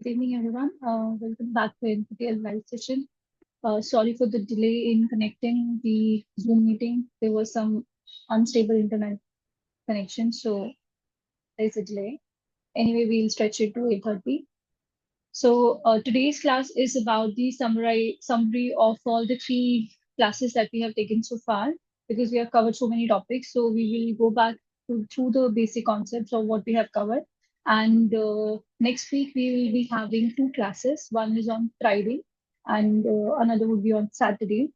Good evening, everyone. Welcome back to NPTEL live session. Sorry for the delay in connecting the Zoom meeting. There was some unstable internet connection, so there's a delay. Anyway, we'll stretch it to 8:30. So today's class is about the summary of all the three classes that we have taken so far, because we have covered so many topics. So we will go back through the basic concepts of what we have covered. And next week we will be having two classes. One is on Friday, and another would be on Saturday.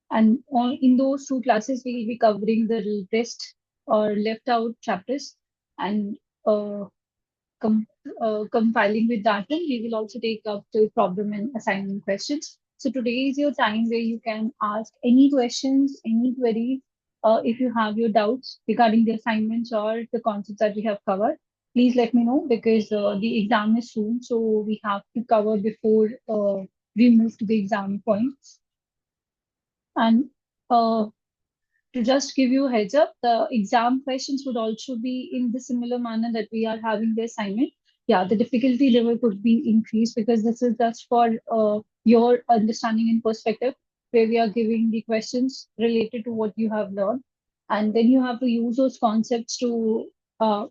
And in those two classes, we will be covering the rest or left out chapters. And com compiling with that, and we will also take up the problem and assignment questions. So today is your time where you can ask any questions, any query, if you have your doubts regarding the assignments or the concepts that we have covered. Please let me know because the exam is soon, so we have to cover before we move to the exam points. And uh, to just give you a heads up, the exam questions would also be in the similar manner that we are having the assignment. Yeah, the difficulty level could be increased because this is just for your understanding and perspective, where we are giving the questions related to what you have learned. And then you have to use those concepts to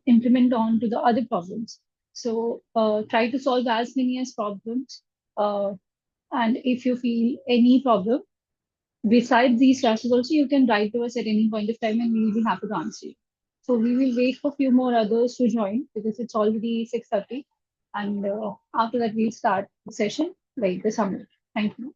implement on to the other problems. So try to solve as many as problems. And if you feel any problem, besides these classes also, you can write to us at any point of time and we will be happy to answer you. So we will wait for a few more others to join because it's already 6:30. And after that, we'll start the session, like the summary. Thank you.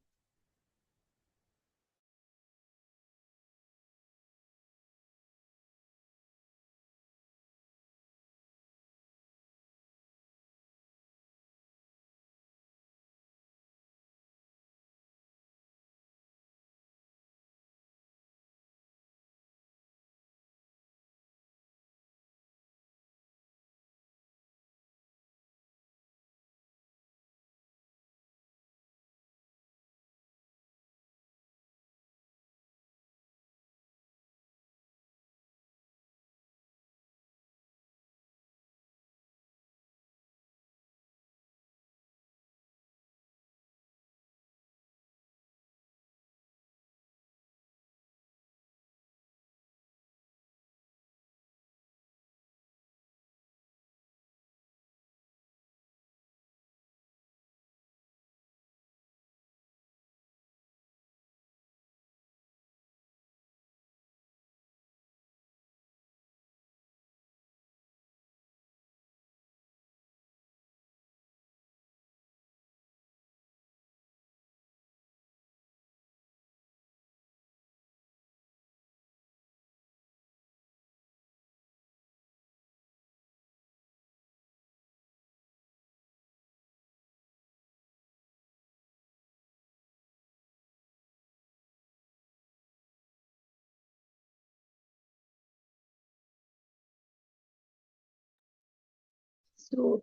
So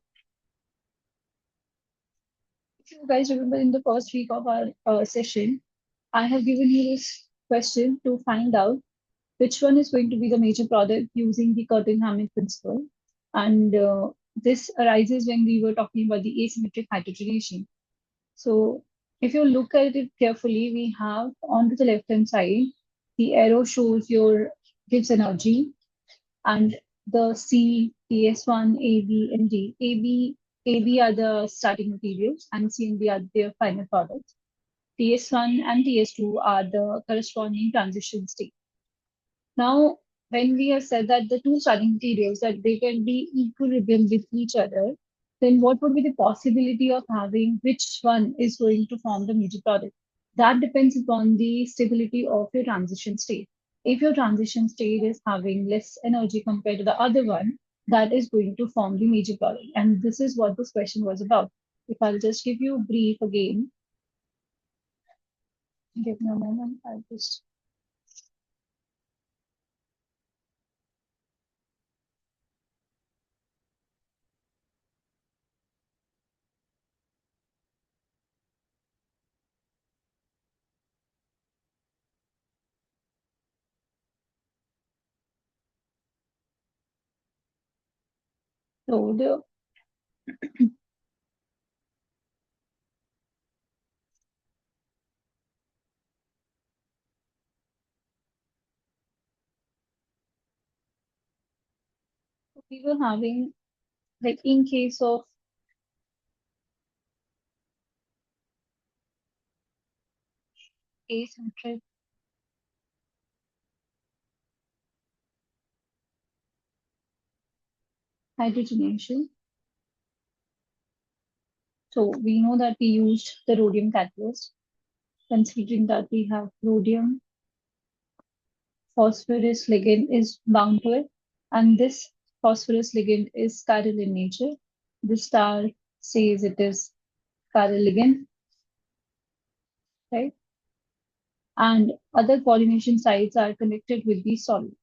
if you guys remember in the first week of our session, I have given you this question to find out which one is going to be the major product using the Curtin-Hammett principle. And this arises when we were talking about the asymmetric hydrogenation. So if you look at it carefully, we have on to the left-hand side, the arrow shows your gives energy, and the C, TS1, AB, and D. AB are the starting materials, and C and D are their final products. TS1 and TS2 are the corresponding transition state. Now, when we have said that the two starting materials that they can be equilibrium with each other, then what would be the possibility of having which one is going to form the major product? That depends upon the stability of your transition state. If your transition state is having less energy compared to the other one, that is going to form the major product. And this is what this question was about. If I'll just give you a brief again, give me a moment, I'll just so the We were having, like in case of asymmetric hydrogenation. So we know that we used the rhodium catalyst, considering that we have rhodium phosphorus ligand is bound to it, and this phosphorus ligand is chiral in nature. The star says it is chiral ligand, right? And other pollination sites are connected with the solvent.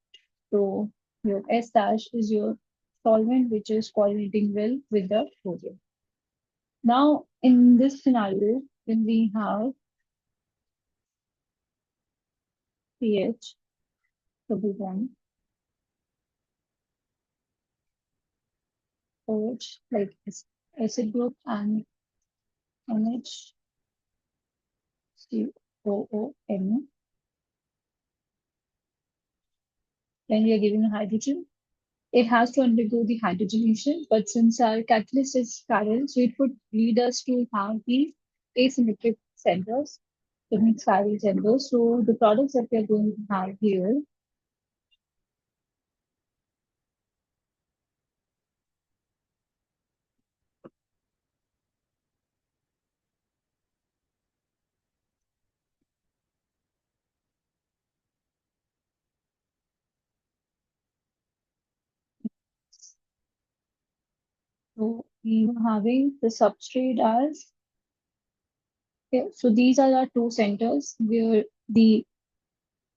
So your S dash is your solvent which is coordinating well with the rhodium. Now, in this scenario, when we have pH double bond, OH like acid group and NH COON, when we are giving a hydrogen, it has to undergo the hydrogenation, but since our catalyst is chiral, so it would lead us to have the asymmetric centers, the mixed chiral centers. So the products that we are going to have here so we are having the substrate as, okay, so these are our two centers where the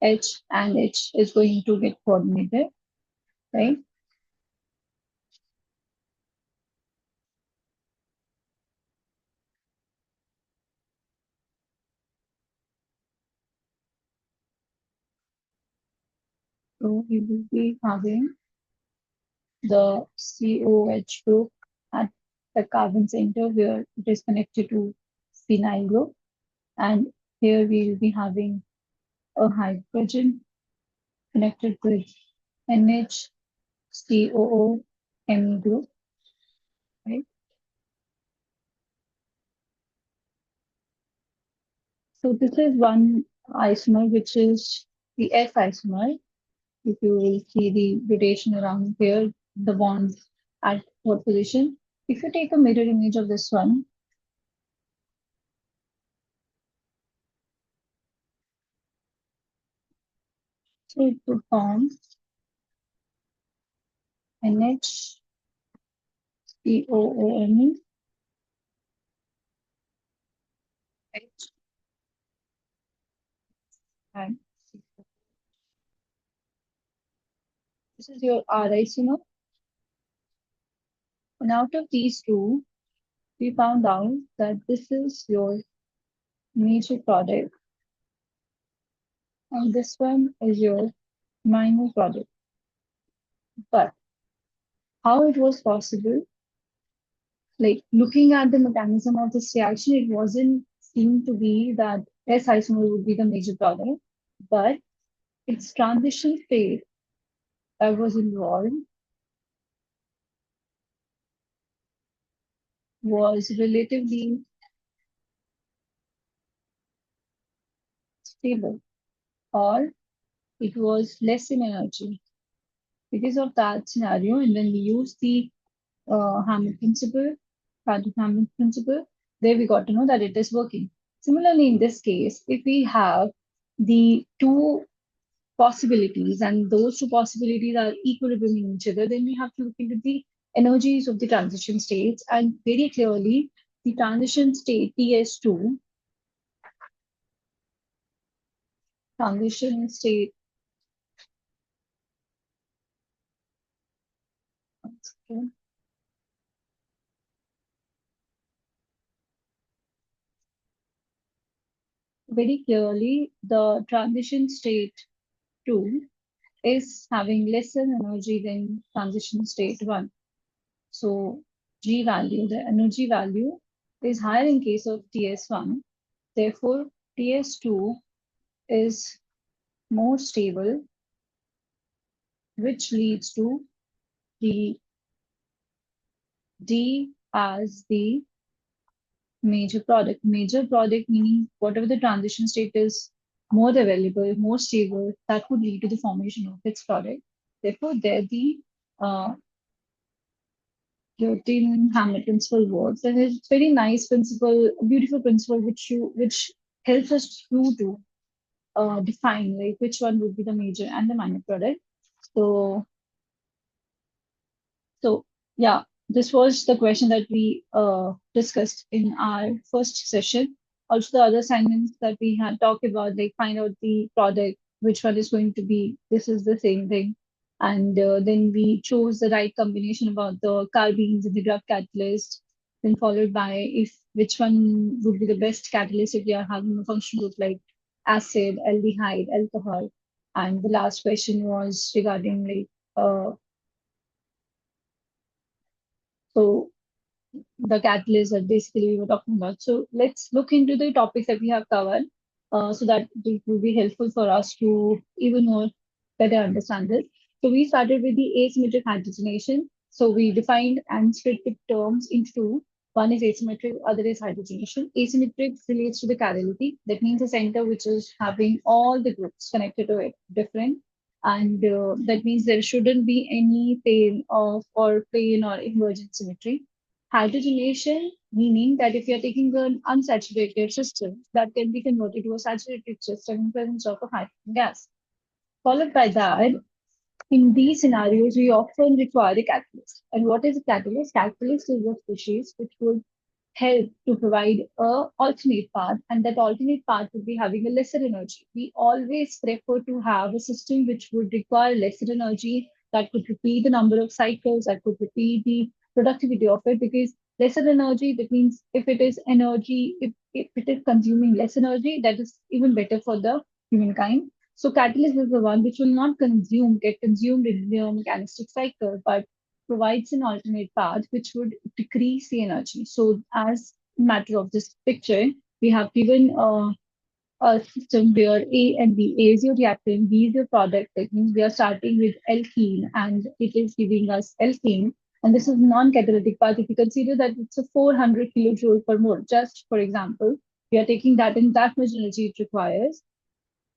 H and H is going to get coordinated, right? So we will be having the COH group at the carbon center where it is connected to phenyl group. And here we will be having a hydrogen connected with NHCOO M group, right? So this is one isomer, which is the F isomer. If you will see the rotation around here, the bonds at what position. If you take a mirror image of this one, so it would form NHCOOM H and C. This is your R isomer. And out of these two, we found out that this is your major product and this one is your minor product. But how it was possible, like looking at the mechanism of this reaction, it wasn't seen to be that S isomer would be the major product, but its transition state that was involved was relatively stable or it was less in energy. Because of that scenario, and when we use the Hammond principle, quantum Hammond principle, there we got to know that it is working. Similarly, in this case, if we have the two possibilities and those two possibilities are equilibrium in each other, then we have to look into the energies of the transition states. And very clearly, the transition state TS2, transition state, okay, very clearly, the transition state 2 is having lesser energy than transition state 1. So G value, the energy value is higher in case of TS1. Therefore, TS2 is more stable, which leads to the D as the major product. Major product meaning whatever the transition state is more available, more stable, that would lead to the formation of its product. Therefore, there the Tin Hamilton's full words, and it's very nice principle, a beautiful principle which helps us through to define like which one would be the major and the minor product. So So, yeah, this was the question that we discussed in our first session. Also, the other assignments that we had talked about, like find out the product, which one is going to be, this is the same thing. And then we chose the right combination about the carbines and the graph catalyst, then followed by if which one would be the best catalyst if we are having a function group like acid, aldehyde, alcohol. And the last question was regarding like so the catalyst that basically we were talking about. So let's look into the topics that we have covered so that it will be helpful for us to even more better understand this. So we started with the asymmetric hydrogenation. So we defined and split the terms into two. One is asymmetric, other is hydrogenation. Asymmetric relates to the chirality. That means a center which is having all the groups connected to it different. And that means there shouldn't be any plane or invergent symmetry. Hydrogenation, meaning that if you're taking an unsaturated system, that can be converted to a saturated system in presence of a hydrogen gas. Followed by that, in these scenarios, we often require a catalyst. And what is a catalyst? Catalyst is a species which would help to provide a alternate path, and that alternate path would be having a lesser energy. We always prefer to have a system which would require lesser energy, that could repeat the number of cycles, that could repeat the productivity of it, because lesser energy, that means if it is energy, if it is consuming less energy, that is even better for the humankind. So catalyst is the one which will not get consumed in the mechanistic cycle, but provides an alternate path which would decrease the energy. So, as a matter of this picture, we have given a system where A and B, A is your reactant, B is your product. That means we are starting with alkene and it is giving us alkene. And this is non-catalytic path. If you consider that it's a 400 kilojoule per mole, just for example, we are taking that in that much energy it requires,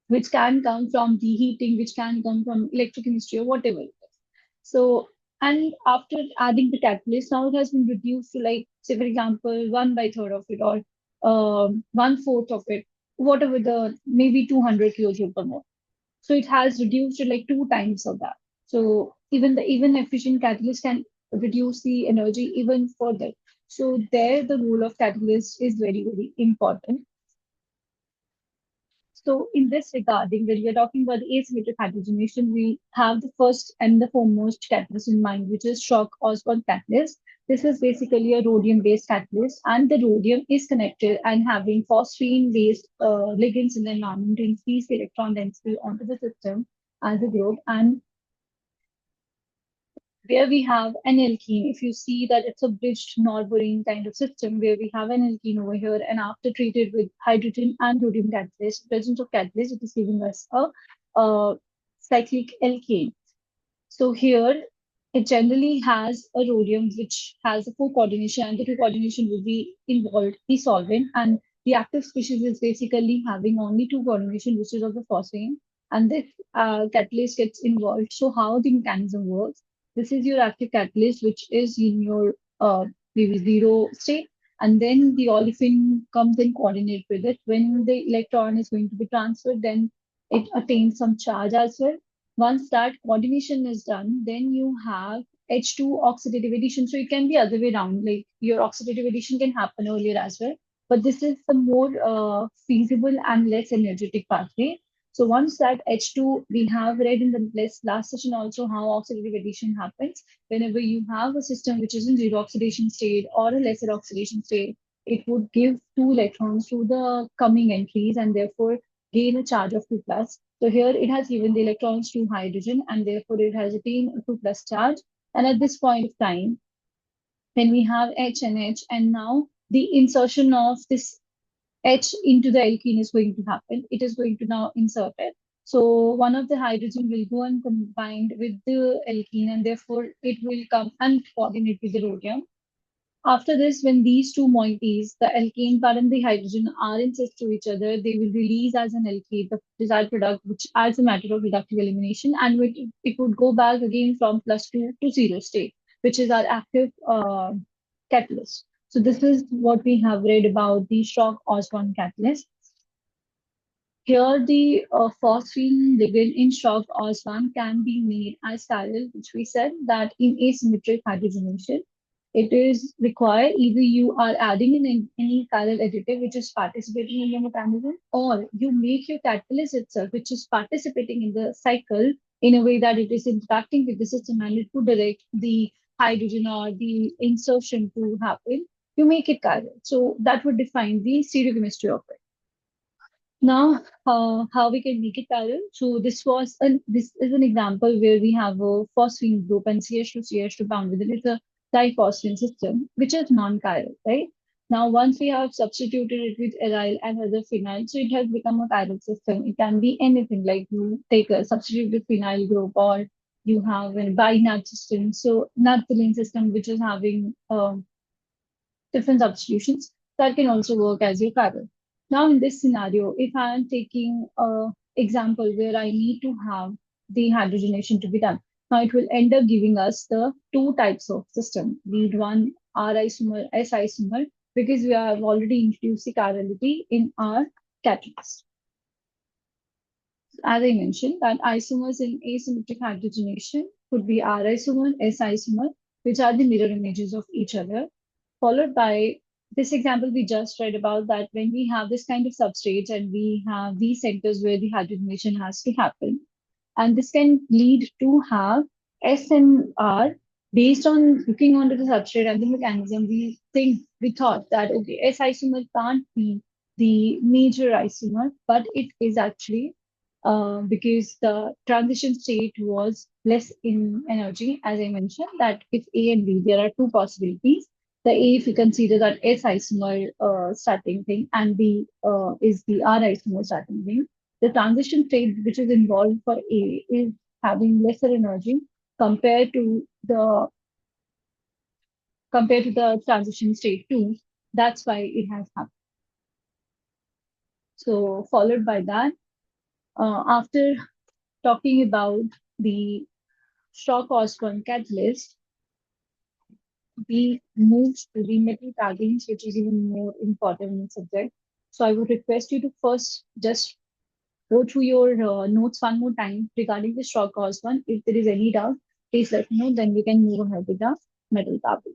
which can come from the heating, which can come from electrochemistry or whatever. So, and after adding the catalyst, now it has been reduced to like, say, for example, one by third of it or one fourth of it, whatever the maybe 200 kilojoule per mole. So it has reduced to like two times of that. So even efficient catalyst can reduce the energy even further. So there, the role of catalyst is very important. So in this regarding, when we are talking about the asymmetric hydrogenation, we have the first and the foremost catalyst in mind, which is shock Osborne catalyst. This is basically a rhodium-based catalyst, and the rhodium is connected and having phosphine-based ligands in the environment to increase the electron density onto the system as a group. And where we have an alkene, if you see that it's a bridged Norborine kind of system where we have an alkene over here, and after treated with hydrogen and rhodium catalyst, presence of catalyst, it is giving us a cyclic alkane. So here it generally has a rhodium which has a co-coordination, and the co-coordination will be involved the solvent, and the active species is basically having only two coordination, which is of the phosphine, and this catalyst gets involved. So how the mechanism works? This is your active catalyst, which is in your maybe zero state, and then the olefin comes in coordinate with it. When the electron is going to be transferred, then it attains some charge as well. Once that coordination is done, then you have H2 oxidative addition. So it can be other way around, like your oxidative addition can happen earlier as well. But this is the more feasible and less energetic pathway. So once that H2, we have read in the last session also how oxidative addition happens. Whenever you have a system which is in zero oxidation state or a lesser oxidation state, it would give two electrons to the coming entries and therefore gain a charge of 2 plus. So here it has given the electrons to hydrogen and therefore it has attained a 2 plus charge. And at this point of time, when we have H and H, and now the insertion of this H into the alkene is going to happen. It is going to now insert it. So one of the hydrogen will go and combined with the alkene, and therefore it will come and coordinate with the rhodium. After this, when these two moieties, the alkane part and the hydrogen, are incest to each other, they will release as an alkane the desired product, which as a matter of reductive elimination, and it would go back again from +2 to 0 state, which is our active catalyst. So this is what we have read about the shock Osborne catalyst. Here, the phosphine ligand in shock Osborne can be made as chiral, which we said that in asymmetric hydrogenation, it is required either you are adding in any chiral additive which is participating in the mechanism, or you make your catalyst itself, which is participating in the cycle in a way that it is interacting with the system and it would direct the hydrogen or the insertion to happen. You make it chiral. So that would define the stereochemistry of it. Now, how we can make it parallel? So this is an example where we have a phosphine group and CH2 bound with it. It's a diphosphine system, which is non-chiral, right? Now, once we have substituted it with aryl and other phenyl, so it has become a chiral system. It can be anything, like you take a substituted phenyl group, or you have a binat system. So naphthalene system, which is having different substitutions, that can also work as your chiral. Now, in this scenario, if I am taking a example where I need to have the hydrogenation to be done, now it will end up giving us the two types of system, be it one R isomer, S isomer, because we have already introduced the chirality in our catalyst. As I mentioned, that isomers in asymmetric hydrogenation could be R isomer, S isomer, which are the mirror images of each other, followed by this example we just read about, that when we have this kind of substrates and we have these centers where the hydrogenation has to happen, and this can lead to have S and R based on looking onto the substrate and the mechanism. We thought that okay, S isomer can't be the major isomer, but it is actually because the transition state was less in energy. As I mentioned, that if A and B, there are two possibilities. The A, if you consider that S isomer starting thing, and B is the R isomer starting thing, the transition state which is involved for A is having lesser energy compared to the transition state 2. That's why it has happened. So followed by that, after talking about the shock Osborne catalyst, we move to the metal taggings, which is even more important subject. So I would request you to first just go through your notes one more time regarding the shock Osborne. If there is any doubt, please let me know. Then we can move ahead with the metal tagging.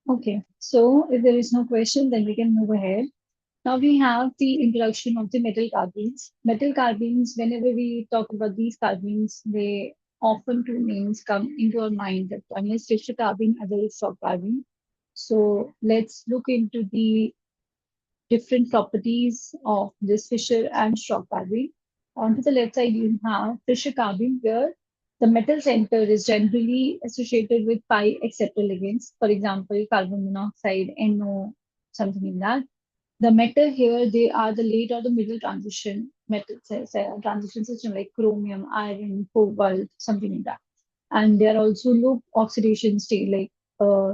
Okay, so if there is no question, then we can move ahead. Now we have the introduction of the metal carbines. Metal carbines, whenever we talk about these carbines, they often two names come into our mind. That one is Fischer carbine, other is shock carbine. So let's look into the different properties of this Fischer and shock carbine. On the left side, you have Fischer carbine, where the metal center is generally associated with pi acceptor ligands. For example, carbon monoxide, NO, something like that. The metal here, they are the late or the middle transition. metal transition system like chromium, iron, cobalt, something like that. And they are also low oxidation state, like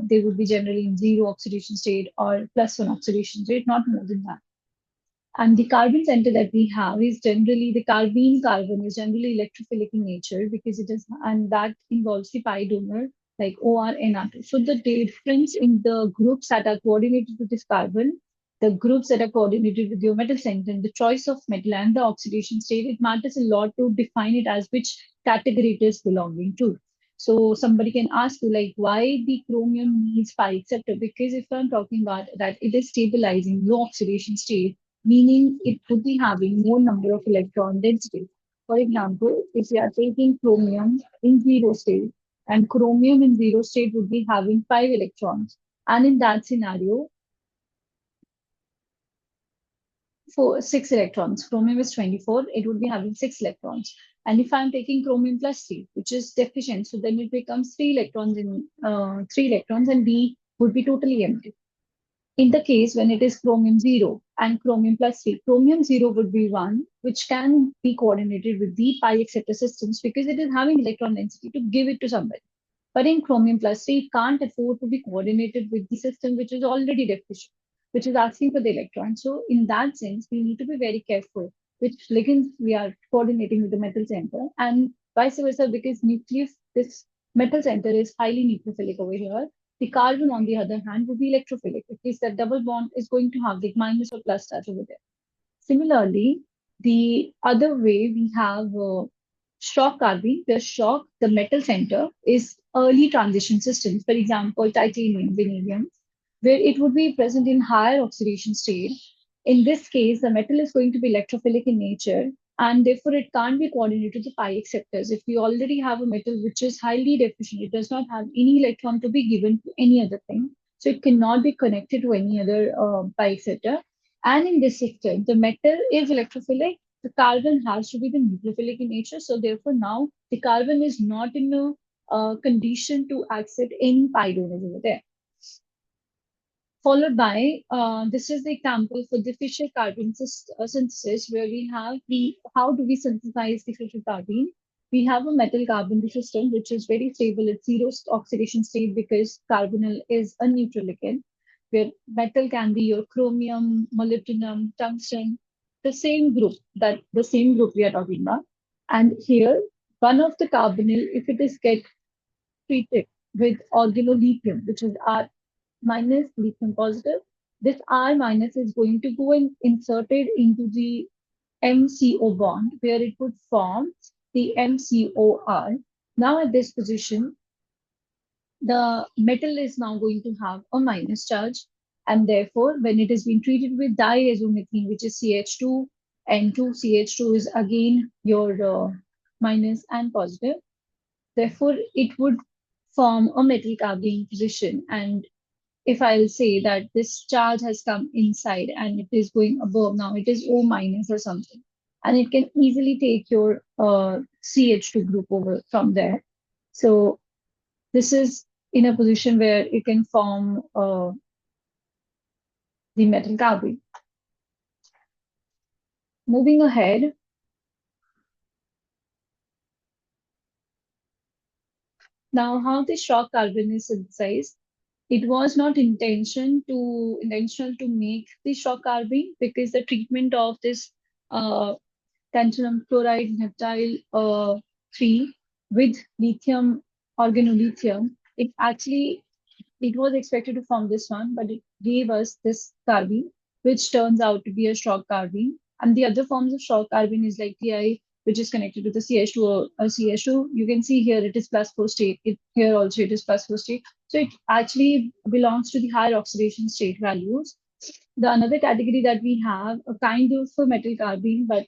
they would be generally in zero oxidation state or plus one oxidation state, not more than that. And the carbon center that we have is generally the carbene carbon is generally electrophilic in nature because it is, and that involves the pi donor like OR and R2. So the difference in the groups that are coordinated with this carbon, the groups that are coordinated with your metal center, and the choice of metal and the oxidation state, it matters a lot to define it as which category it is belonging to. So somebody can ask you like why the chromium needs pi acceptor, because if I'm talking about that it is stabilizing low oxidation state, meaning it would be having more number of electron density. For example, if we are taking chromium in zero state, and chromium in zero state would be having 5 electrons. And in that scenario, for 6 electrons, chromium is 24, it would be having 6 electrons. And if I'm taking chromium plus 3, which is deficient, so then it becomes 3 electrons in 3 electrons, and B would be totally empty. In the case when it is chromium 0 and chromium plus 3, chromium 0 would be 1, which can be coordinated with the pi acceptor systems because it is having electron density to give it to somebody. But in chromium plus 3, it can't afford to be coordinated with the system which is already deficient, which is asking for the electron. So in that sense, we need to be very careful which ligands we are coordinating with the metal center, and vice versa, because nucleus, this metal center is highly nucleophilic over here. The carbon, on the other hand, would be electrophilic because that double bond is going to have the minus or plus charge over there. Similarly, the other way we have shock carbene, where shock, the metal center, is early transition systems. For example, titanium, vanadium, where it would be present in higher oxidation state. In this case, the metal is going to be electrophilic in nature, and therefore it can't be coordinated to pi acceptors. If we already have a metal which is highly deficient, it does not have any electron to be given to any other thing, so it cannot be connected to any other pi acceptor. And in this system, the metal is electrophilic, the carbon has to be the nucleophilic in nature. So therefore, now the carbon is not in a condition to accept any pi donors over there. Followed by, this is the example for the Fischer carbene synthesis, where we have the, how do we synthesize the Fischer carbene? We have a metal carbon system, which is very stable at zero oxidation state because carbonyl is a neutral ligand, where metal can be your chromium, molybdenum, tungsten, the same group we are talking about. And here, one of the carbonyl, if it is get treated with organolithium, which is R minus lithium positive, this R minus is going to go and inserted into the MCO bond where it would form the MCOR. Now at this position, the metal is now going to have a minus charge, and therefore when it is being treated with diazomethane, which is CH2, N2, CH2 is again your minus and positive. Therefore, it would form a metal carbene position. And if I'll say that this charge has come inside and it is going above, now it is O minus or something, and it can easily take your CH2 group over from there. So this is in a position where it can form the metal carbene. Moving ahead, now how the shock carbon is synthesized. It was not intentional to make the shock carbene because the treatment of this uh, tantalum chloride methyl 3 with lithium organolithium, it actually, it was expected to form this one, but it gave us this carbene, which turns out to be a shock carbene. And the other forms of shock carbene is like Ti, which is connected to the CH2 or CH2. You can see here it is plus 4 state. Here also it is plus 4 state. So it actually belongs to the higher oxidation state values. The another category that we have a kind of a metal carbene, but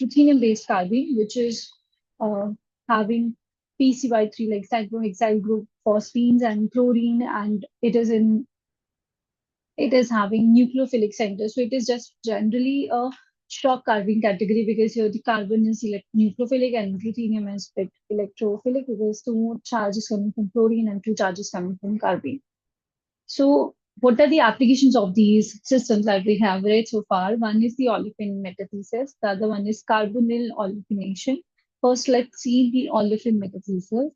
ruthenium-based carbene, which is having PCY3 like cyclohexyl group phosphines and chlorine, and it is having nucleophilic center. So it is just generally a shock carbene category because here the carbon is nucleophilic and ruthenium is electrophilic because two charges coming from chlorine and two charges coming from carbene. So what are the applications of these systems that we have read so far? One is the olefin metathesis, the other one is carbonyl olefination. First, let's see the olefin metathesis.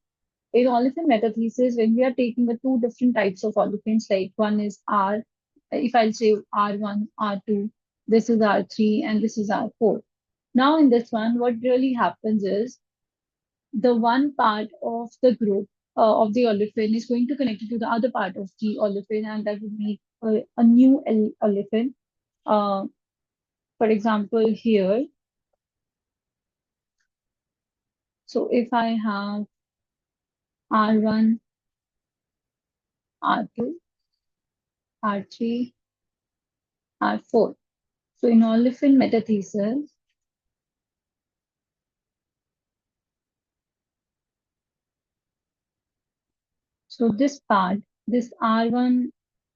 In olefin metathesis, when we are taking the two different types of olefins, like one is R, if I'll say R1, R2, this is R3, and this is R4. Now, in this one, what really happens is the one part of the group of the olefin is going to connect it to the other part of the olefin, and that would make a new olefin. Uh, for example, here, so if I have R1, R2, R3, R4. So in olefin metathesis, so this part, this R1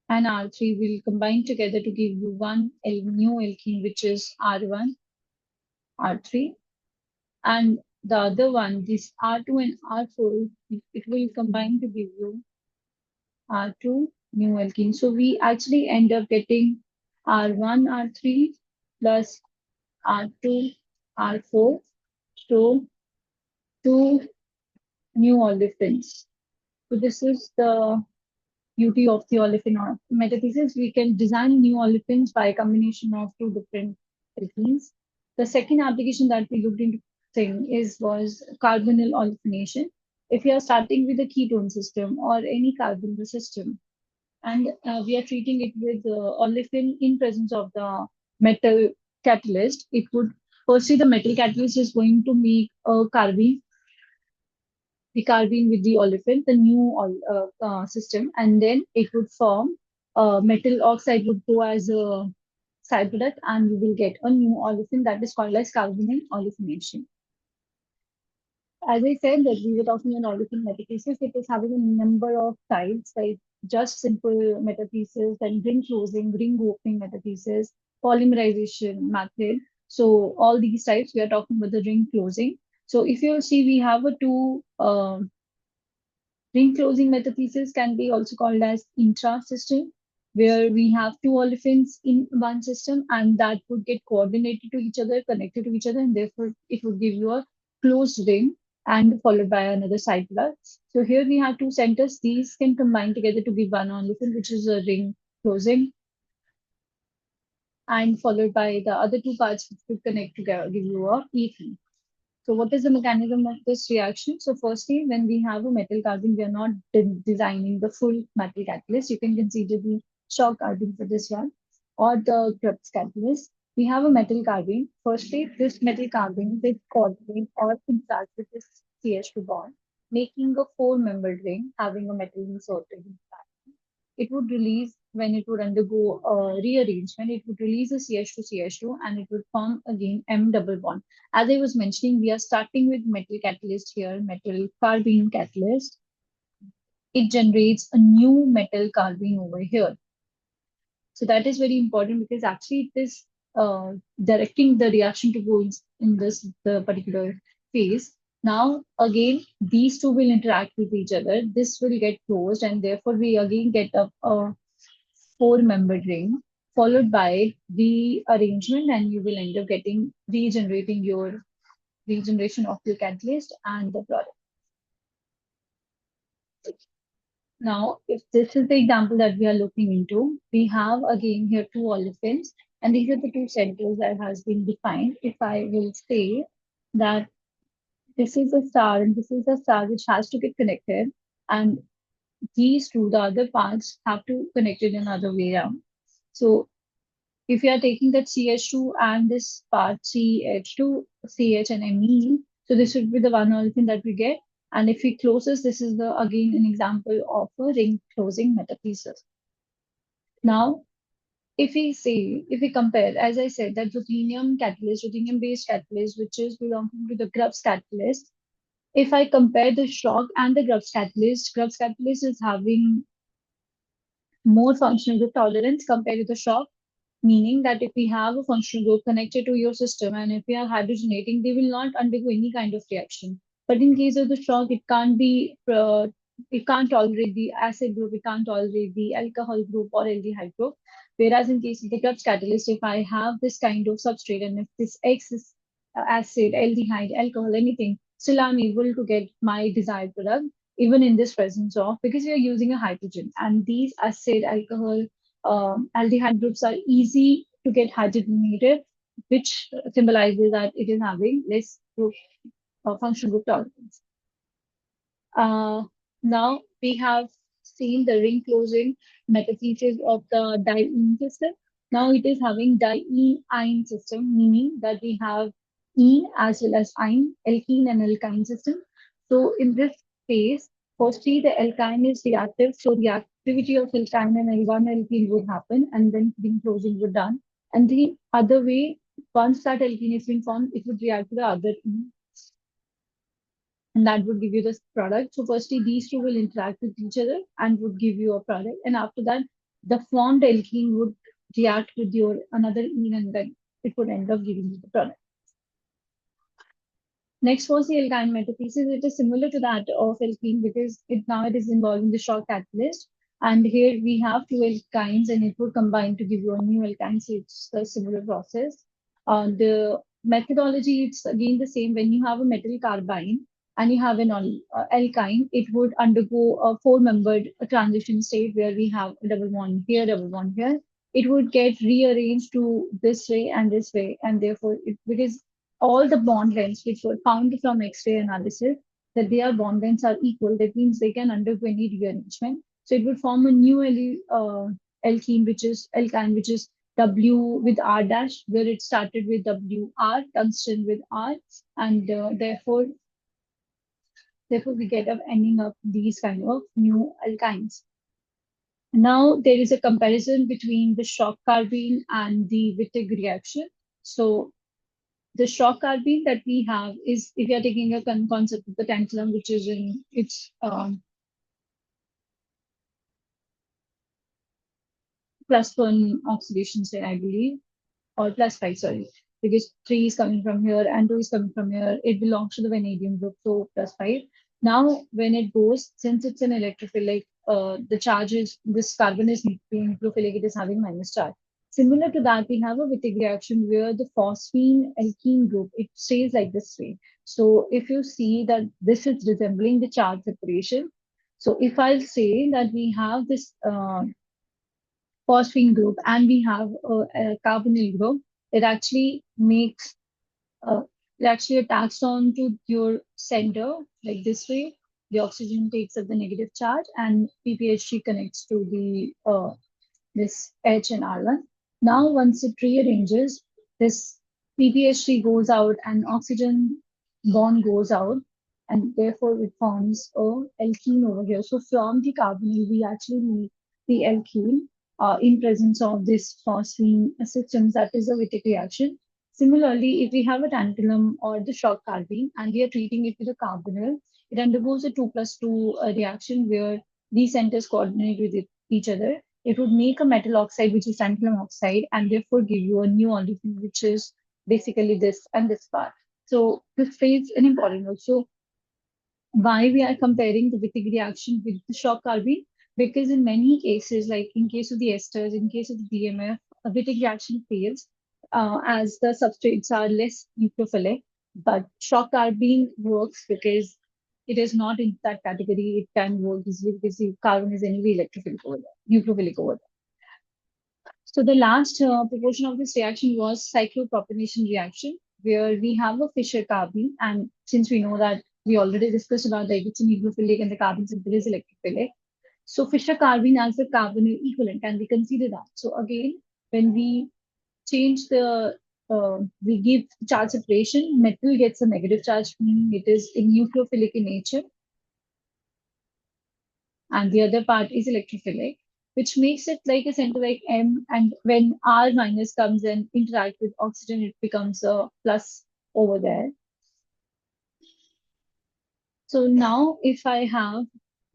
and R3 will combine together to give you one new alkene, which is R1, R3. And the other one, this R2 and R4, it will combine to give you R2 new alkene. So we actually end up getting R1, R3 plus R2, R4. So two new olefins. So this is the beauty of the olefin metathesis. We can design new olefins by a combination of two different alkenes. The second application that we looked into thing is was carbonyl olefination. If you are starting with a ketone system or any carbonyl system, and we are treating it with olefin in presence of the metal catalyst, it would firstly the metal catalyst is going to make a carbene, the carbene with the olefin, the new system, and then it would form metal oxide would go as a side product, and we will get a new olefin that is called as carbonyl olefination. As I said that we were talking about olefin metathesis, it is having a number of types, like just simple metathesis, then ring closing, ring opening metathesis, polymerization method. So all these types, we are talking about the ring closing. So if you see, we have a two ring closing metathesis can be also called as intra-system, where we have two olefins in one system and that would get coordinated to each other, connected to each other, and therefore it would give you a closed ring and followed by another side product. So here we have two centers. These can combine together to give one olefin, which is a ring closing, and followed by the other two parts which would connect together, give you a ethene. So what is the mechanism of this reaction? So firstly, when we have a metal carbon, we are not designing the full metal catalyst. You can consider the shock carbon for this one or the Krebs catalyst. We have a metal carbon. Firstly, this metal carbon will coordinate or interact with this CH2 bond, making a four-membered ring having a metal inserted inside. It would release, when it would undergo rearrangement, it would release a CH2 CH2 and it would form again M double bond. As I was mentioning, we are starting with metal catalyst here, metal carbene catalyst. It generates a new metal carbene over here. So that is very important because actually it is directing the reaction to go in this the particular phase. Now again, these two will interact with each other. This will get closed, and therefore we again get a four-membered ring, followed by the arrangement, and you will end up getting regenerating your regeneration of your catalyst and the product. Now, if this is the example that we are looking into, we have again here two olefins, and these are the two centers that has been defined. If I will say that this is a star and this is a star which has to get connected, and these two, the other parts, have to connect it another way around. So if you are taking that CH2 and this part CH2, CH and Me, so this would be the one olefin that we get. And if we closes, this is the again an example of a ring closing metathesis. Now, if we compare, as I said, that ruthenium catalyst, ruthenium-based catalyst, which is belonging to the Grubbs catalyst, if I compare the shock and the Grubbs catalyst is having more functional group tolerance compared to the shock, meaning that if we have a functional group connected to your system and if we are hydrogenating, they will not undergo any kind of reaction. But in case of the shock, it can't be it can't tolerate the acid group, it can't tolerate the alcohol group or aldehyde group. Whereas in case of the Krebs catalyst, if I have this kind of substrate and if this X is acid, aldehyde, alcohol, anything, still I'm able to get my desired product even in this presence of, because we are using a hydrogen, and these acid, alcohol, aldehyde groups are easy to get hydrogenated, which symbolizes that it is having less group, functional group tolerance. Uh, Now we have seen the ring closing metathesis of the diene system. Now it is having diene system, meaning that we have ene as well as ine, alkene and alkyne system. So in this case, firstly the alkyne is reactive, so the activity of alkyne and L1 alkene would happen, and then ring closing would done. And the other way, once that alkene is being formed, it would react to the other ene, and that would give you this product. So firstly, these two will interact with each other and would give you a product. And after that, the formed alkene would react with your another ene, and then it would end up giving you the product. Next was the alkyne metathesis. It is similar to that of alkene because it is involving the shock catalyst. And here we have two alkynes and it would combine to give you a new alkyne. So it's a similar process. The methodology, it's again the same. When you have a metal carbine and you have an alkyne, it would undergo a four-membered transition state where we have a double bond here, double bond here. It would get rearranged to this way and this way. And therefore, because all the bond lengths which were found from X-ray analysis, that their bond lengths are equal. That means they can undergo any rearrangement. So it would form a new alkene, which is alkyne, which is W with R dash, where it started with WR, tungsten with R, and therefore we get up ending up these kind of new alkynes. Now there is a comparison between the shock carbene and the Wittig reaction. So the shock carbene that we have is, if you are taking a concept of the tantalum, which is in its +1 oxidation state, I believe, or +5, sorry, because 3 is coming from here and 2 is coming from here. It belongs to the vanadium group, so +5. Now, when it goes, since it's an electrophilic, the charge is, this carbon is nucleophilic, it is having minus charge. Similar to that, we have a Wittig reaction where the phosphine alkene group, it stays like this way. So if you see that this is resembling the charge separation, so if I'll say that we have this phosphine group and we have a carbonyl group, it actually makes uh, it actually attacks on to your center like this way. The oxygen takes up the negative charge and PPHG connects to the this H and R1. Now once it rearranges, this PPHG goes out and oxygen bond goes out, and therefore it forms a alkene over here. So from the carbonyl, we actually make the alkene in presence of this phosphine systems. That is a Wittig reaction. Similarly, if we have a tantalum or the shock carbene and we are treating it with a carbonyl, it undergoes a 2+2 reaction where these centers coordinate with each other. It would make a metal oxide, which is tantalum oxide, and therefore give you a new olefin, which is basically this and this part. So this plays an important role. So why we are comparing the Wittig reaction with the shock carbene? Because in many cases, like in case of the esters, in case of the DMF, a Wittig reaction fails as the substrates are less nucleophilic. But shock carbene works because it is not in that category. It can work easily because the carbon is anyway electrophilic over there, nucleophilic over there. So the last proportion of this reaction was cyclopropionation reaction, where we have a Fischer carbene. And since we know that we already discussed about the it's nucleophilic and the carbon center is electrophilic. So Fischer carbene as the carbonyl equivalent, can we consider that? So again, when we change the we give charge separation, metal gets a negative charge, meaning it is nucleophilic in nature, and the other part is electrophilic, which makes it like a center like M. And when R minus comes and interact with oxygen, it becomes a plus over there. So now if I have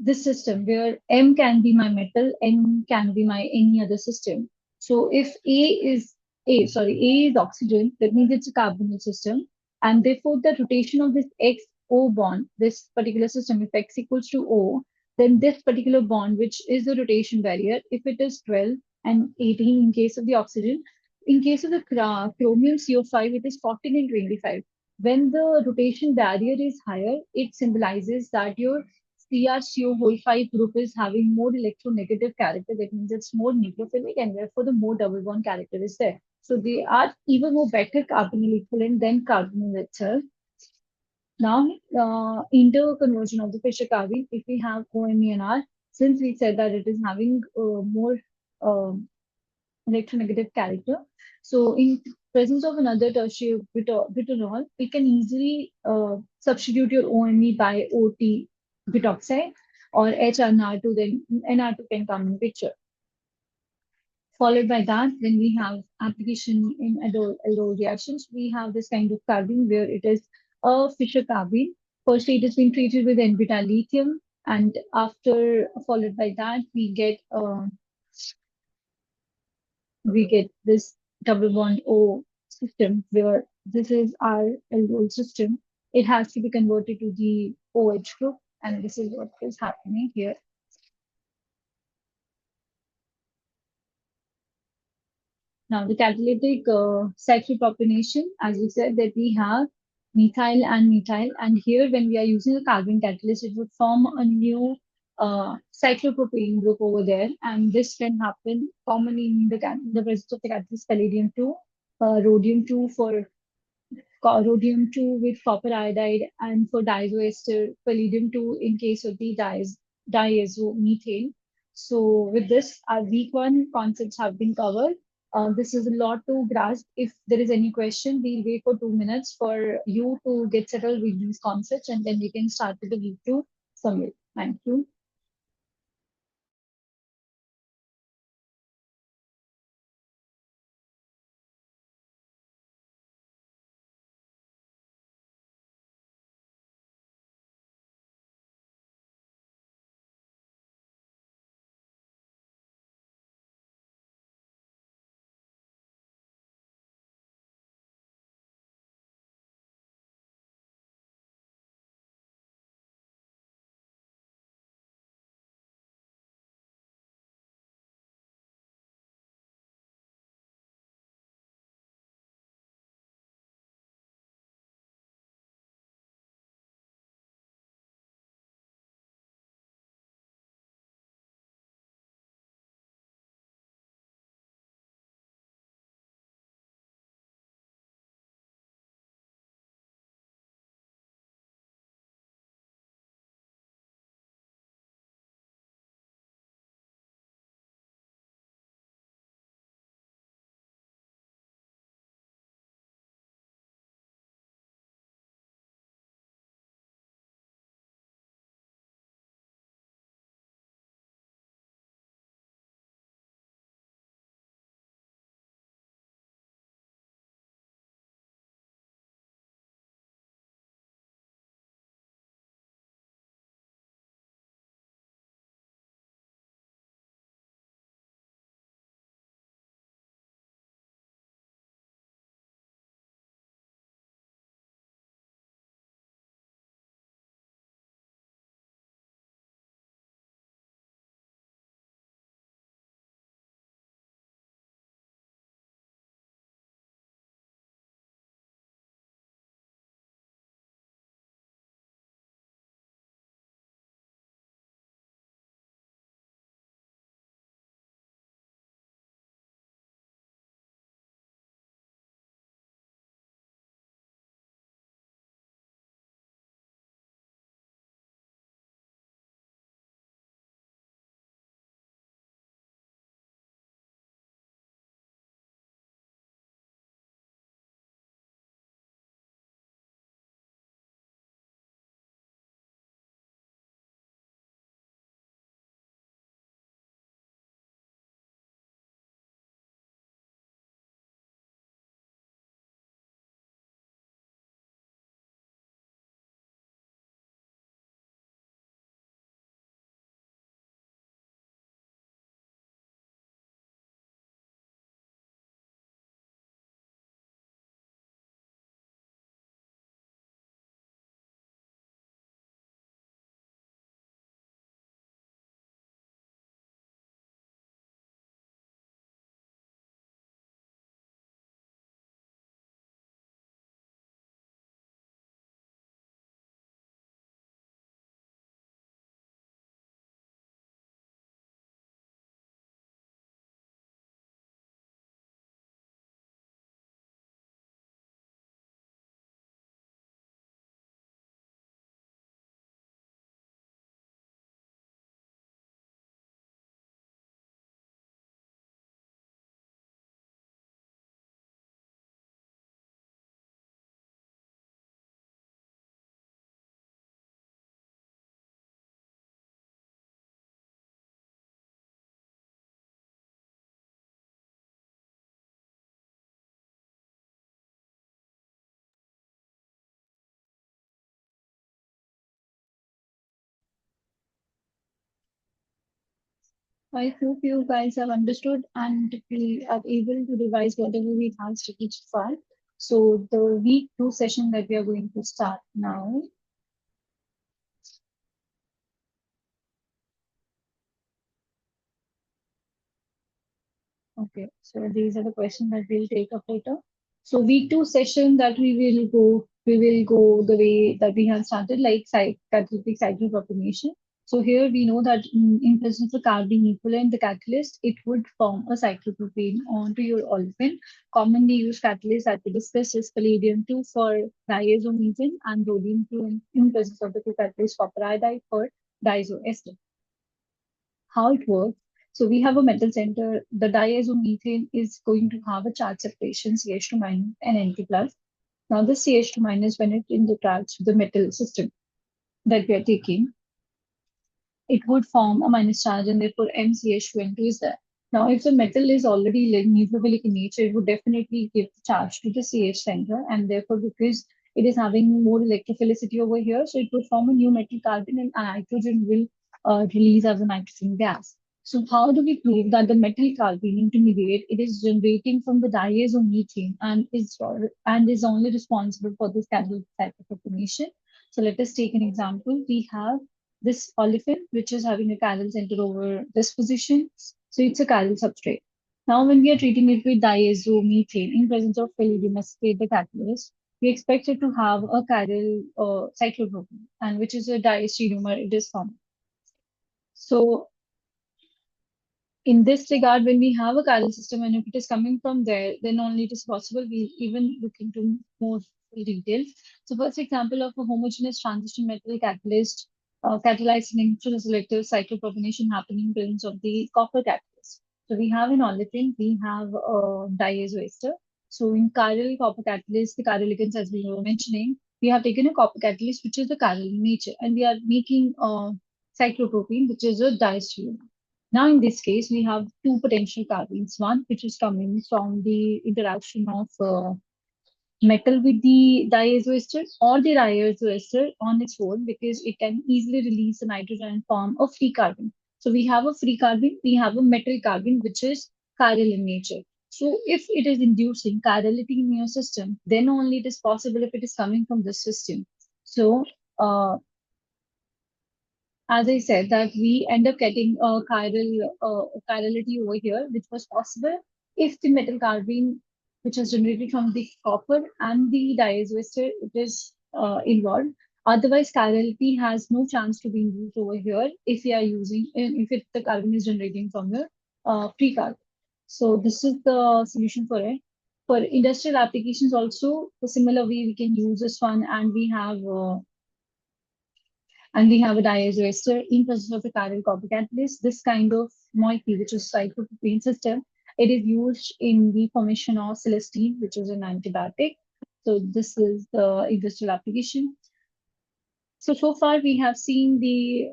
this system where M can be my metal, N can be my any other system. So if A is oxygen, that means it's a carbonyl system. And therefore the rotation of this XO bond, this particular system, if X equals to O, then this particular bond, which is the rotation barrier, if it is 12 and 18 in case of the oxygen, in case of the chromium CO5, it is 14 and 25. When the rotation barrier is higher, it symbolizes that your CrCO whole 5 group is having more electronegative character. That means it's more nucleophilic and therefore the more double bond character is there. So they are even more better carbonyl equivalent than carbonyl itself. Now, interconversion of the Fischer carbene, if we have OMe and R, since we said that it is having more uh, electronegative character, so in presence of another tertiary butanol, we can easily substitute your OMe by OT butoxide or HNR2, then NR2 can come in picture. Followed by that, when we have application in aldol reactions, we have this kind of carbene where it is a Fischer carbene. Firstly, it has been treated with n-butyl lithium, and after followed by that, we get this double bond O system where this is our aldol system. It has to be converted to the OH group, and this is what is happening here. Now, the catalytic cyclopropionation, as we said, that we have methyl and methyl, and here when we are using a carbon catalyst, it would form a new cyclopropane group over there, and this can happen commonly in the presence of the catalyst palladium 2, rhodium 2 for rhodium 2 with copper iodide, and for diazoester, palladium 2 in case of the diazomethane. So with this, our week one concepts have been covered. This is a lot to grasp. If there is any question, we'll wait for 2 minutes for you to get settled with these concepts, and then we can start with the week two summary. Thank you. I hope you guys have understood and we are able to revise whatever we have studied so far. So the week two session that we are going to start now. Okay, so these are the questions that we'll take up later. So week two session that we will go the way that we have started, like catalytic cycle propagation. So here we know that in presence of carbene equivalent, the catalyst, it would form a cyclopropane onto your olefin. Commonly used catalyst that we discussed is palladium-2 for diazomethane and rhodium-2 in presence of the two catalysts copper iodide for diazoester. How it works. So we have a metal center. The diazomethane is going to have a charge separation CH2 minus and N2 plus. Now this CH2 minus, when it interacts with the metal system that we are taking, it would form a minus charge and therefore MCH2N2 is there. Now, if the metal is already like neutrophilic in nature, it would definitely give the charge to the CH center and therefore because it is having more electrophilicity over here, so it would form a new metal carbon and nitrogen will release as a nitrogen gas. So how do we prove that the metal carbon intermediate it is generating from the diazomethane and is only responsible for this catalytic type of formation? So let us take an example. We have this olefin, which is having a chiral center over this position. So it's a chiral substrate. Now, when we are treating it with diazomethane in presence of palladium acetate, the catalyst, we expect it to have a chiral cyclopropene, and which is a diastereomer it is formed. So in this regard, when we have a chiral system and if it is coming from there, then only it is possible we even look into more details. So first example of a homogeneous transition metal catalyst catalyzed an intraselective cyclopropionation happening in presence of the copper catalyst. So we have in olefin, we have a diazoester. So in chiral copper catalyst, the chiral ligands as we were mentioning, we have taken a copper catalyst which is the chiral in nature and we are making cyclopropene which is a diastereomer. Now, in this case, we have two potential carbenes. One, which is coming from the interaction of metal with the diazoester or the diazoester on its own because it can easily release the nitrogen and form a free carbon. So we have a free carbon, we have a metal carbon, which is chiral in nature. So if it is inducing chirality in your system, then only it is possible if it is coming from this system. So uh, as I said, that we end up getting a chirality over here, which was possible if the metal carbene, which is generated from the copper and the diazoester, it is involved. Otherwise, chirality has no chance to be induced over here if we are the carbon is generating from the free carbon. So this is the solution for it. For industrial applications also, the similar way we can use this one, and we have a diazoester in presence of a chiral copper catalyst. This kind of moiety, which is cyclopropane system, it is used in the formation of celestine, which is an antibiotic. So this is the industrial application. So far we have seen the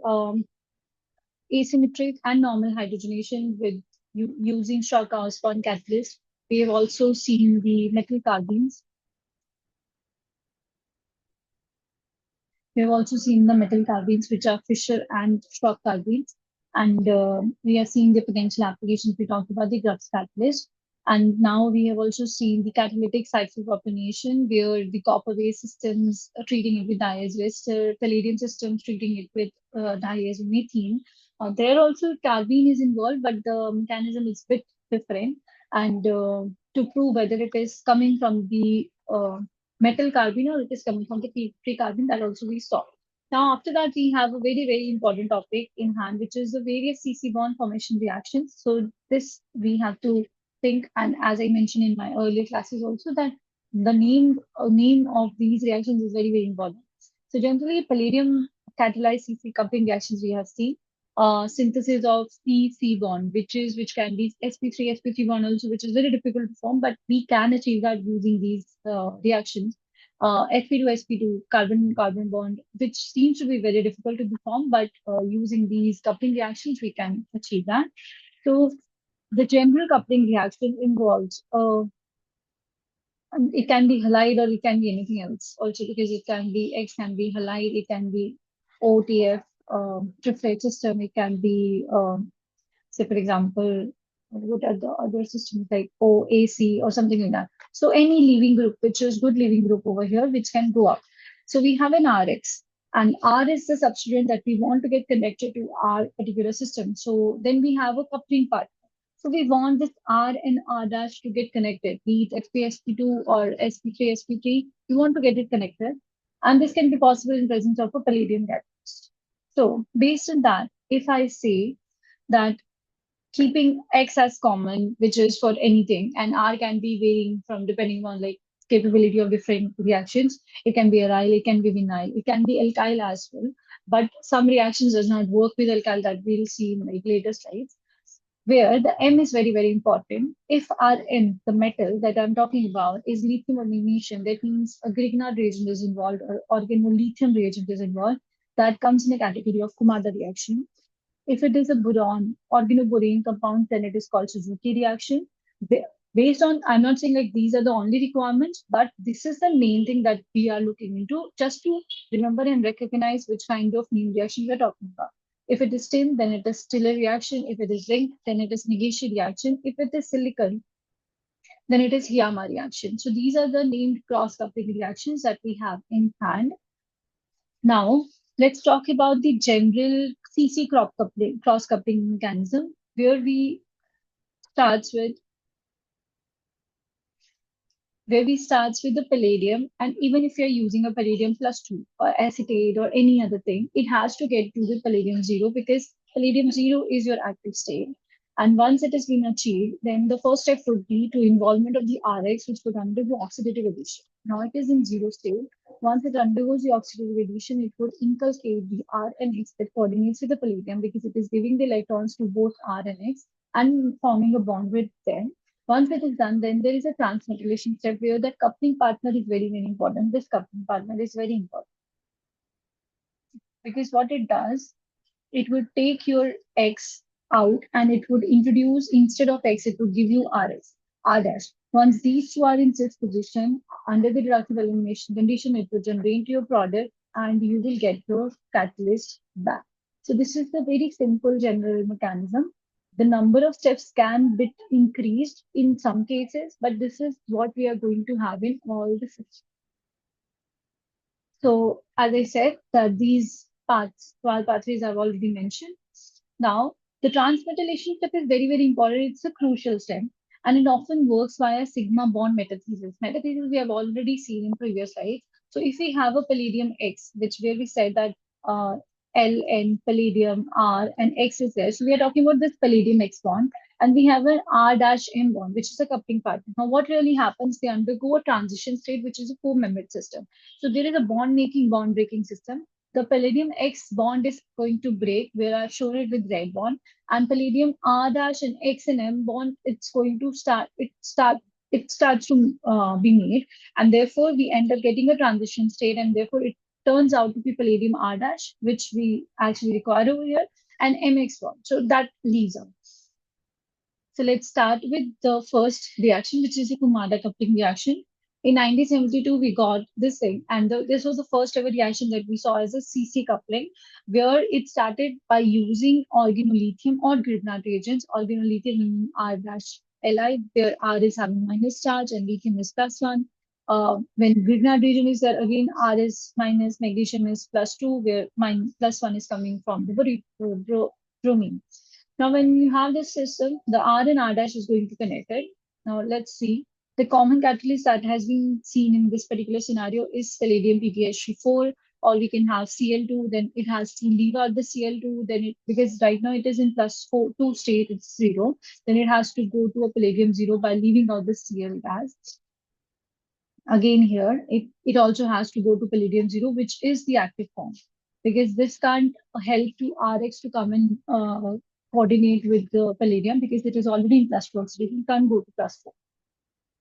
asymmetric and normal hydrogenation with using shock correspond catalyst. We have also seen the metal carbenes. We have also seen the metal carbenes, which are Fischer and Stock carbenes. And we are seeing the potential applications. We talked about the Grubbs catalyst. And now we have also seen the catalytic cyclopropionation, where the copper-based systems are treating it with diazester, palladium systems treating it with diazomethane. There also carbene is involved, but the mechanism is a bit different. And to prove whether it is coming from the metal carbene or it is coming from the free carbon that also we saw. Now, after that, we have a very, very important topic in hand, which is the various CC bond formation reactions. So this we have to think, and as I mentioned in my earlier classes also, that the name of these reactions is very, very important. So generally, palladium catalyzed CC coupling reactions we have seen synthesis of C bond, which can be sp3, sp3 bond also, which is very difficult to form, but we can achieve that using these reactions. Sp2, sp2, carbon bond, which seems to be very difficult to be formed, but using these coupling reactions, we can achieve that. So the general coupling reaction involves it can be halide or it can be anything else also because it can be X can be halide, it can be OTF, triplet system, it can be Say, for example, what are the other systems like OAC or something like that? So any leaving group, which is good leaving group over here, which can go up. So we have an RX, and R is the substituent that we want to get connected to our particular system. So then we have a coupling part. So we want this R and R dash to get connected, be it FP2 or SP3, SP3. We want to get it connected. And this can be possible in presence of a palladium catalyst. So based on that, if I say that keeping X as common, which is for anything, and R can be varying from depending on like capability of different reactions. It can be aryl, it can be vinyl, it can be alkyl as well. But some reactions does not work with alkyl that we'll see in like later slides, where the M is very, very important. If Rn, the metal that I'm talking about, is lithium or magnesium, that means a Grignard reagent is involved or organolithium reagent is involved. That comes in the category of Kumada reaction. If it is a boron, organoborane compound, then it is called Suzuki reaction. Based on, I'm not saying like these are the only requirements, but this is the main thing that we are looking into just to remember and recognize which kind of new reaction we're talking about. If it is tin, then it is still a reaction. If it is zinc, then it is Negishi reaction. If it is silicon, then it is Hiyama reaction. So these are the named cross-coupling reactions that we have in hand. Now, let's talk about the general CC cross-coupling mechanism, where we starts with the palladium, and even if you're using a palladium plus 2 or acetate or any other thing, it has to get to the palladium 0 because palladium 0 is your active state. And once it has been achieved, then the first step would be to involvement of the RX, which would undergo oxidative addition. Now it is in 0 state. Once it undergoes the oxidative addition, it would inculcate the R and X that coordinates with the palladium because it is giving the electrons to both R and X and forming a bond with them. Once it is done, then there is a transmethylation step where that coupling partner is very, very important. This coupling partner is very important because what it does, it would take your X out and it would introduce, instead of X, it would give you RS, R dash. Once these two are in cis position, under the reductive elimination condition, it will generate your product and you will get your catalyst back. So this is the very simple general mechanism. The number of steps can be increased in some cases, but this is what we are going to have in all the systems. So as I said, that these paths, 12 pathways I've already mentioned. Now, the transmetallation step is very, very important. It's a crucial step, and it often works via sigma bond metathesis. Metathesis we have already seen in previous slides. So if we have a palladium X, which where we said that L and palladium R and X is there. So we are talking about this palladium X bond, and we have an R dash M bond, which is a coupling partner. Now, what really happens? They undergo a transition state, which is a four-membered system. So there is a bond making, bond breaking system. The palladium X bond is going to break, where I've shown it with red bond, and palladium R dash and X and M bond, it's going to it starts to be made, and therefore we end up getting a transition state, and therefore it turns out to be palladium R dash, which we actually require over here, and MX bond. So that leaves out. So let's start with the first reaction, which is the Kumada coupling reaction. In 1972, we got this thing, and this was the first ever reaction that we saw as a CC coupling, where it started by using organolithium or Grignard reagents. Organolithium meaning R dash Li, where R is having minus charge and lithium is plus one. When Grignard reagent is there, again R is minus, magnesium is plus two, where plus one is coming from the bromine. Now, when you have this system, the R and R dash is going to connect it. Now, let's see. The common catalyst that has been seen in this particular scenario is palladium PbH4, or we can have Cl2, then it has to leave out the Cl2, then because right now it is in +2 state, it's 0, then it has to go to a palladium 0 by leaving out the Cl gas. Again here, it also has to go to palladium 0, which is the active form, because this can't help to Rx to come and coordinate with the palladium because it is already in +2 oxidation, it can't go to +4.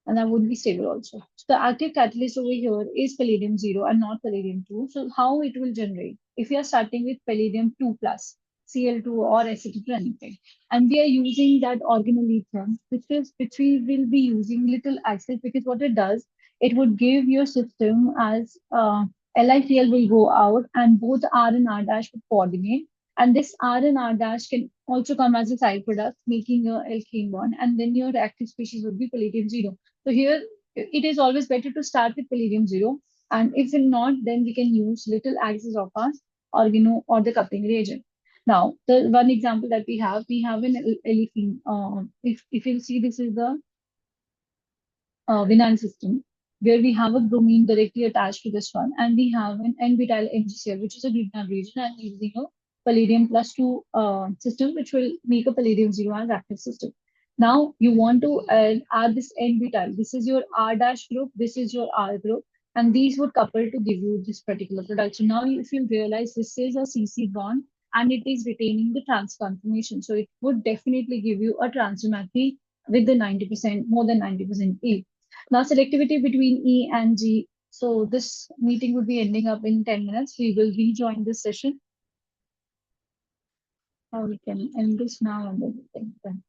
And that would be stable also. So the active catalyst over here is palladium 0 and not palladium 2. So how it will generate? If we are starting with palladium 2 plus, Cl2 or acetate or anything, and we are using that organolithium, which we will be using little acid, because what it does, it would give your system as LiCl will go out and both R and R dash would coordinate. And this R and R dash can also come as a side product, making a alkene bond, and then your active species would be palladium zero. So here it is always better to start with palladium zero, and if not, then we can use little axis of our organo or the coupling reagent. Now, the one example that we have an olefin. If you see, this is the vinyl system, where we have a bromine directly attached to this one, and we have an n-butyl MgCl, which is a glutinal region, and using a palladium plus 2 system, which will make a palladium zero as active system. Now you want to add this n-butyl. This is your R dash group. This is your R group, and these would couple to give you this particular product. So now, if you realize, this is a CC bond, and it is retaining the trans conformation, so it would definitely give you a transsymmetry with the 90%, more than 90% E. Now, selectivity between E and G. So this meeting would be ending up in 10 minutes. We will rejoin this session. We can end this now and then we can